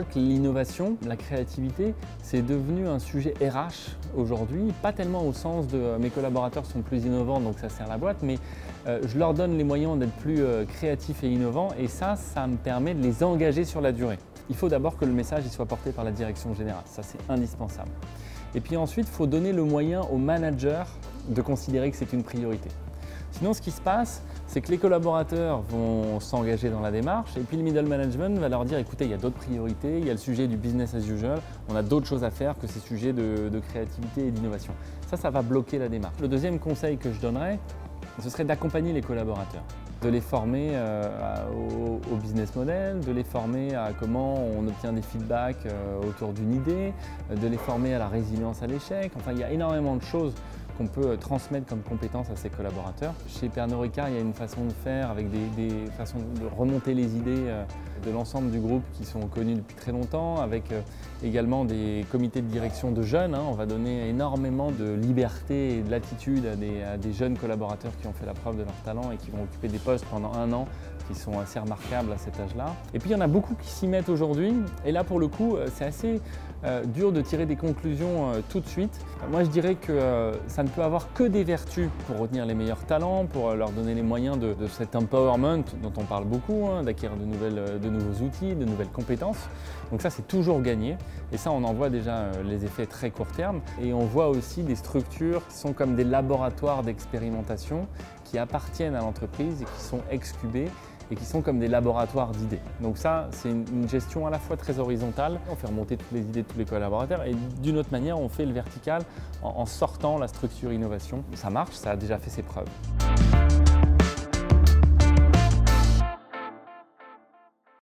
voit que l'innovation, la créativité, c'est devenu un sujet RH aujourd'hui, pas tellement au sens de mes collaborateurs sont plus innovants donc ça sert la boîte, mais je leur donne les moyens d'être plus créatifs et innovants et ça me permet de les engager sur la durée. Il faut d'abord que le message soit porté par la direction générale, ça c'est indispensable. Et puis ensuite, il faut donner le moyen aux managers de considérer que c'est une priorité. Sinon, ce qui se passe, c'est que les collaborateurs vont s'engager dans la démarche et puis le middle management va leur dire écoutez, il y a d'autres priorités, il y a le sujet du business as usual, on a d'autres choses à faire que ces sujets de créativité et d'innovation. Ça va bloquer la démarche. Le deuxième conseil que je donnerais, ce serait d'accompagner les collaborateurs, de les former au business model, de les former à comment on obtient des feedbacks autour d'une idée, de les former à la résilience à l'échec. Enfin, il y a énormément de choses qu'on peut transmettre comme compétences à ses collaborateurs. Chez Pernod Ricard, il y a une façon de faire avec des façons de remonter les idées de l'ensemble du groupe qui sont connues depuis très longtemps, avec également des comités de direction de jeunes. On va donner énormément de liberté et de latitude à des jeunes collaborateurs qui ont fait la preuve de leur talent et qui vont occuper des postes pendant 1 an qui sont assez remarquables à cet âge-là. Et puis il y en a beaucoup qui s'y mettent aujourd'hui et là pour le coup c'est assez dur de tirer des conclusions tout de suite. Moi je dirais que ça ne peut avoir que des vertus pour retenir les meilleurs talents, pour leur donner les moyens de cet empowerment dont on parle beaucoup, d'acquérir de nouveaux outils, de nouvelles compétences. Donc ça c'est toujours gagné et ça on en voit déjà les effets très court terme et on voit aussi des structures qui sont comme des laboratoires d'expérimentation qui appartiennent à l'entreprise et qui sont excubés et qui sont comme des laboratoires d'idées. Donc ça, c'est une gestion à la fois très horizontale, on fait remonter toutes les idées de tous les collaborateurs et d'une autre manière, on fait le vertical en sortant la structure innovation. Ça marche, ça a déjà fait ses preuves.